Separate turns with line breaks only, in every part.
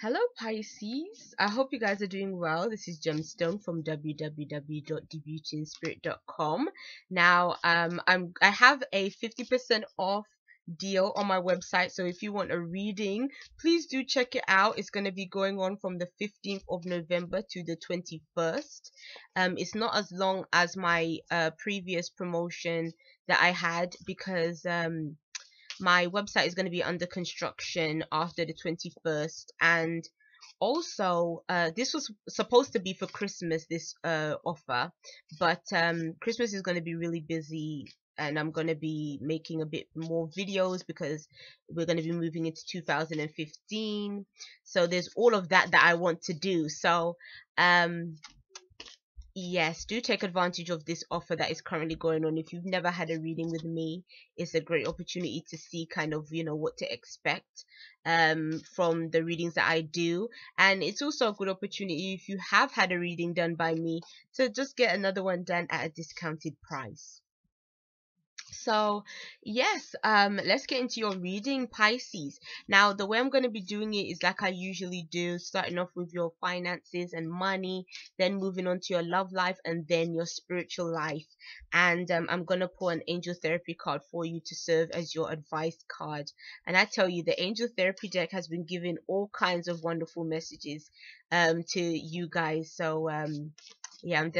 Hello Pisces, I hope you guys are doing well. This is Gemstone from www.thebeautyinspirit.com. Now, I have a 50% off deal on my website, so if you want a reading, please do check it out. It's going to be going on from the 15th of November to the 21st. It's not as long as my previous promotion that I had because my website is going to be under construction after the 21st, and also this was supposed to be for Christmas, this offer, but Christmas is going to be really busy, and I'm going to be making a bit more videos because we're going to be moving into 2015. So there's all of that I want to do. So yes, do take advantage of this offer that is currently going on. If you've never had a reading with me, it's a great opportunity to see kind of, what to expect from the readings that I do. And it's also a good opportunity if you have had a reading done by me to just get another one done at a discounted price. So yes, let's get into your reading, Pisces. Now, the way I'm going to be doing it is like I usually do, starting off with your finances and money, then moving on to your love life, and then your spiritual life. And I'm going to pull an angel therapy card for you to serve as your advice card. And I tell you, the angel therapy deck has been giving all kinds of wonderful messages to you guys. So yeah, I'm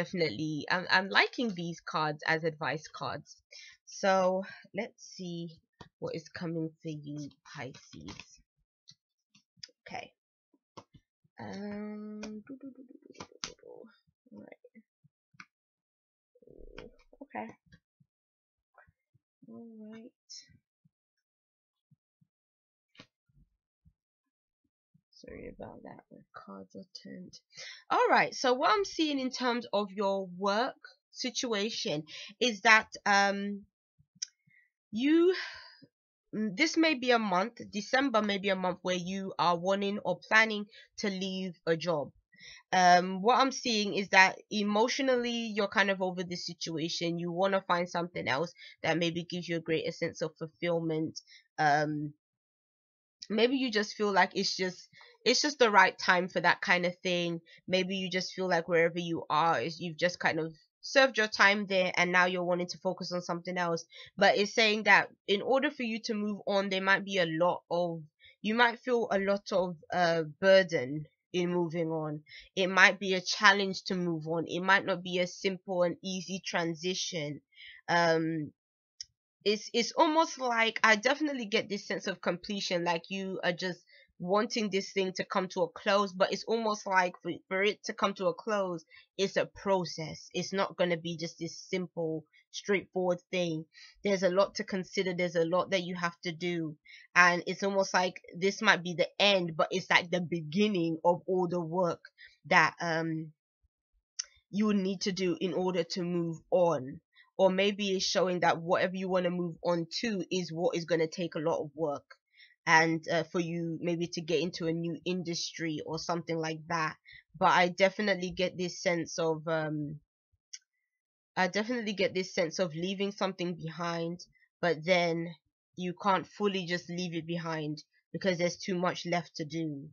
liking these cards as advice cards. So let's see what is coming for you, Pisces. Okay. Right. Okay. All right. Sorry about that. The cards are turned. All right. So what I'm seeing in terms of your work situation is that you this may be a month, December may be a month where you are wanting or planning to leave a job. What I'm seeing is that emotionally you're kind of over this situation. You want to find something else that maybe gives you a greater sense of fulfillment. Maybe you just feel like it's just the right time for that kind of thing. Maybe you just feel like wherever you are is you've just kind of served your time there, and now you're wanting to focus on something else. But it's saying that in order for you to move on, there might be you might feel a lot of burden in moving on. It might be a challenge to move on. It might not be a simple and easy transition. um it's almost like I definitely get this sense of completion, like you are just wanting this thing to come to a close, but it's almost like for it to come to a close, it's a process. It's not going to be just this simple straightforward thing. There's a lot to consider, there's a lot that you have to do, and it's almost like this might be the end, but it's like the beginning of all the work that you would need to do in order to move on. Or maybe it's showing that whatever you want to move on to is what is going to take a lot of work, and for you maybe to get into a new industry or something like that. But I definitely get this sense of leaving something behind, but then you can't fully just leave it behind because there's too much left to do.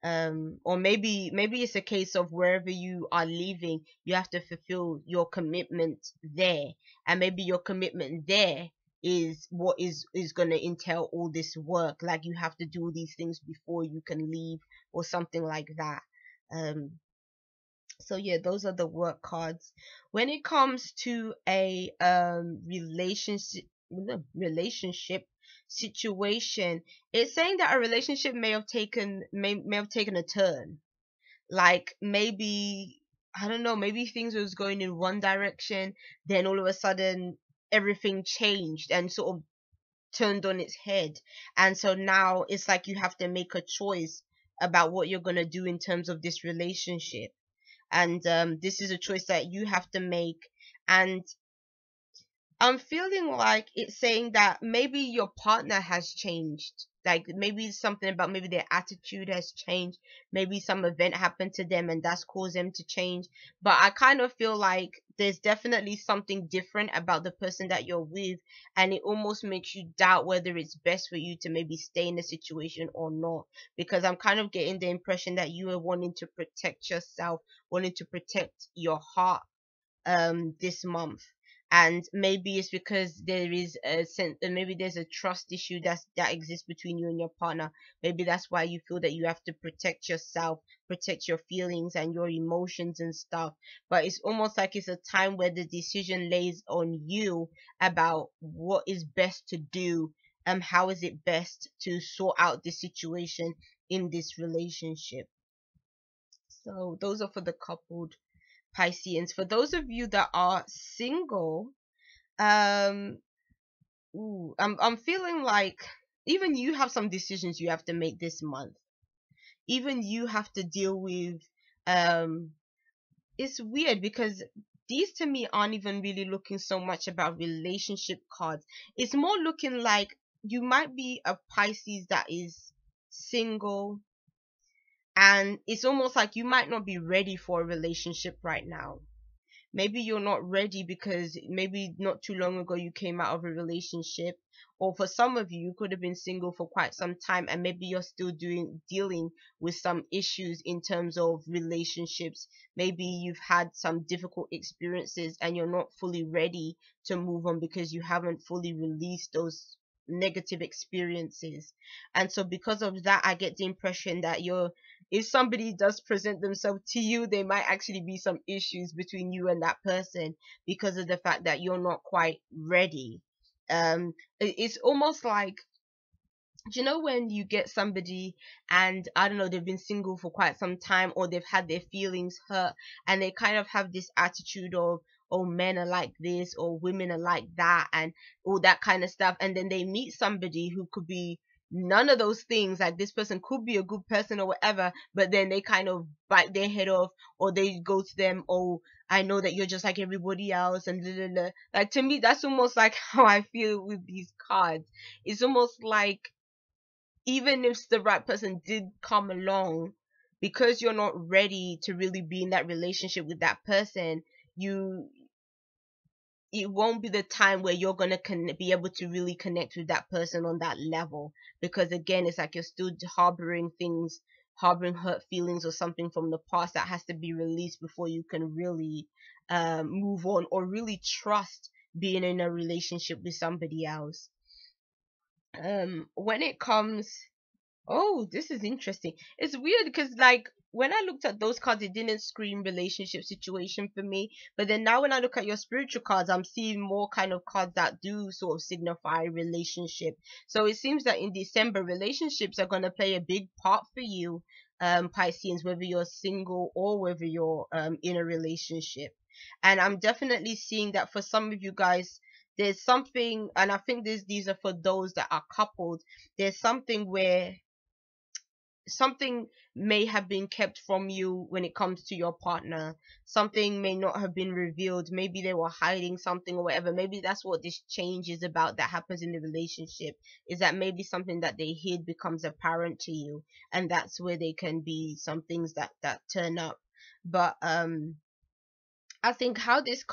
Or maybe it's a case of wherever you are leaving, you have to fulfill your commitment there, and maybe your commitment there is what is going to entail all this work, like you have to do these things before you can leave or something like that. So yeah, those are the work cards. When it comes to a relationship situation, it's saying that a relationship may have taken a turn. Like maybe, I don't know, maybe things was going in one direction, then all of a sudden everything changed and sort of turned on its head. And so now it's like you have to make a choice about what you're going to do in terms of this relationship. And this is a choice that you have to make. And I'm feeling like it's saying that maybe your partner has changed. Like maybe it's something about maybe their attitude has changed. Maybe some event happened to them and that's caused them to change. But I kind of feel like there's definitely something different about the person that you're with, and it almost makes you doubt whether it's best for you to maybe stay in a situation or not. Because I'm kind of getting the impression that you are wanting to protect yourself, wanting to protect your heart this month. And maybe it's because there is a sense, maybe there's a trust issue that exists between you and your partner. Maybe that's why you feel that you have to protect yourself, protect your feelings and your emotions and stuff. But it's almost like it's a time where the decision lays on you about what is best to do. How is it best to sort out the situation in this relationship? So those are for the coupled Pisceans. For those of you that are single, um, I'm feeling like even you have some decisions you have to make this month. Even you have to deal with, um, it's weird because these to me aren't even really looking so much about relationship cards. It's more looking like you might be a Pisces that is single, and it's almost like you might not be ready for a relationship right now. Maybe you're not ready because maybe not too long ago you came out of a relationship, or for some of you, you could have been single for quite some time and maybe you're still dealing with some issues in terms of relationships. Maybe you've had some difficult experiences and you're not fully ready to move on because you haven't fully released those negative experiences. And so because of that, I get the impression that you're, if somebody does present themselves to you, there might actually be some issues between you and that person because of the fact that you're not quite ready. It's almost like, do you know when you get somebody and I don't know, they've been single for quite some time, or they've had their feelings hurt, and they kind of have this attitude of, oh, men are like this or women are like that and all that kind of stuff, and then they meet somebody who could be none of those things. Like this person could be a good person or whatever, but then they kind of bite their head off, or they go to them, oh, I know that you're just like everybody else, and blah, blah, blah. Like to me that's almost like how I feel with these cards. It's almost like even if the right person did come along, because you're not ready to really be in that relationship with that person, you it won't be the time where you're gonna be able to really connect with that person on that level, because again it's like you're still harboring things, harboring hurt feelings or something from the past that has to be released before you can really move on or really trust being in a relationship with somebody else. When it comes, oh, this is interesting. It's weird because, like, when I looked at those cards, it didn't scream relationship situation for me. But then now, when I look at your spiritual cards, I'm seeing more kind of cards that do sort of signify relationship. So it seems that in December, relationships are going to play a big part for you, Pisceans, whether you're single or whether you're in a relationship. And I'm definitely seeing that for some of you guys, there's something, and I think these are for those that are coupled. There's something where something may have been kept from you when it comes to your partner. Something may not have been revealed. Maybe they were hiding something or whatever. Maybe that's what this change is about that happens in the relationship, is that maybe something that they hid becomes apparent to you, and that's where they can be some things that turn up. But I think how these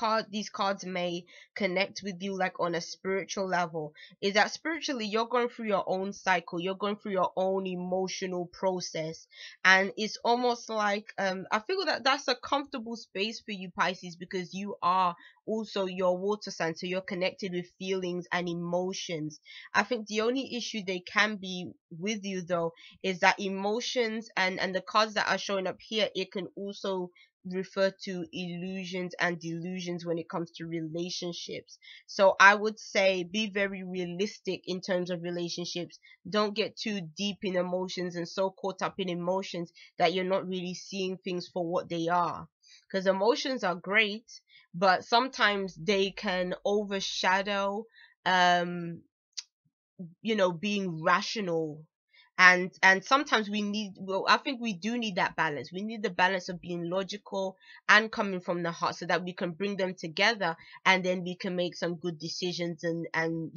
cards may connect with you, like on a spiritual level, is that spiritually you're going through your own cycle, you're going through your own emotional process, and it's almost like I feel that that's a comfortable space for you, Pisces, because you are also your water sign, so you're connected with feelings and emotions. I think the only issue they can be with you though is that emotions and the cards that are showing up here, it can also refer to illusions and delusions when it comes to relationships. So I would say be very realistic in terms of relationships. Don't get too deep in emotions and so caught up in emotions that you're not really seeing things for what they are. Because emotions are great, but sometimes they can overshadow um being rational, And sometimes we need, well, I think we do need that balance. We need the balance of being logical and coming from the heart, so that we can bring them together, and then we can make some good decisions, and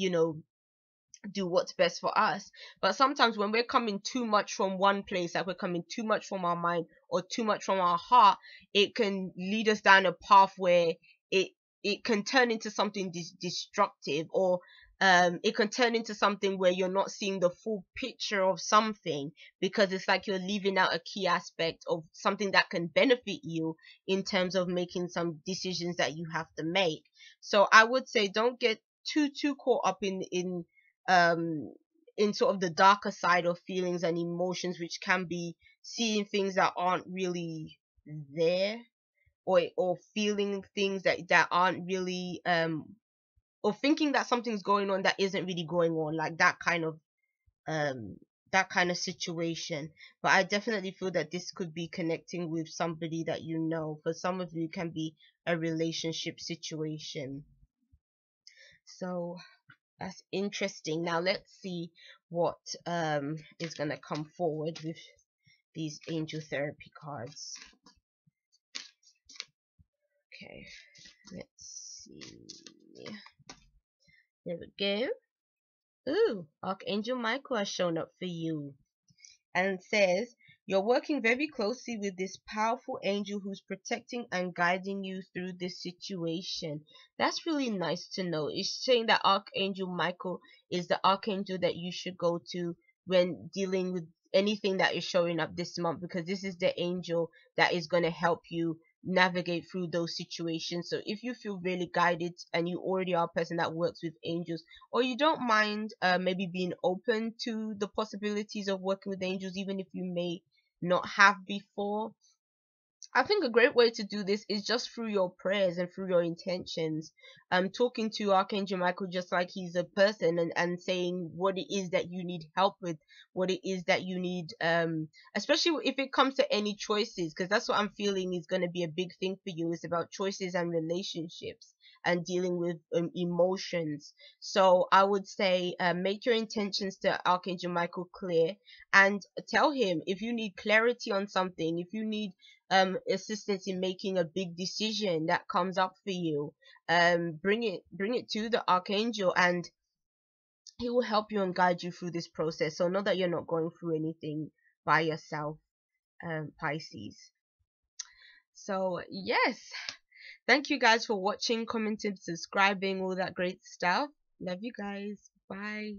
do what's best for us. But sometimes when we're coming too much from one place, like we're coming too much from our mind or too much from our heart, it can lead us down a path where it it can turn into something destructive, or it can turn into something where you're not seeing the full picture of something, because it's like you're leaving out a key aspect of something that can benefit you in terms of making some decisions that you have to make. So I would say, don't get too caught up um in sort of the darker side of feelings and emotions, which can be seeing things that aren't really there, or feeling things that aren't really or thinking that something's going on that isn't really going on, like um that kind of situation. But I definitely feel that this could be connecting with somebody that you know. For some of you, it can be a relationship situation. So that's interesting. Now let's see what is gonna come forward with these angel therapy cards. Okay, let's see. There we go. Ooh, Archangel Michael has shown up for you, and says you're working very closely with this powerful angel who's protecting and guiding you through this situation. That's really nice to know. It's saying that Archangel Michael is the archangel that you should go to when dealing with anything that is showing up this month, because this is the angel that is going to help you navigate through those situations. So if you feel really guided and you already are a person that works with angels, or you don't mind maybe being open to the possibilities of working with angels, even if you may not have before, I think a great way to do this is just through your prayers and through your intentions. Talking to Archangel Michael just like he's a person, and saying what it is that you need help with, what it is that you need, especially if it comes to any choices, because that's what I'm feeling is going to be a big thing for you. It's about choices and relationships and dealing with emotions. So I would say make your intentions to Archangel Michael clear, and tell him if you need clarity on something, if you need assistance in making a big decision that comes up for you, bring it to the archangel, and he will help you and guide you through this process. So know that you're not going through anything by yourself, Pisces. So yes, thank you guys for watching, commenting, subscribing, all that great stuff. Love you guys. Bye.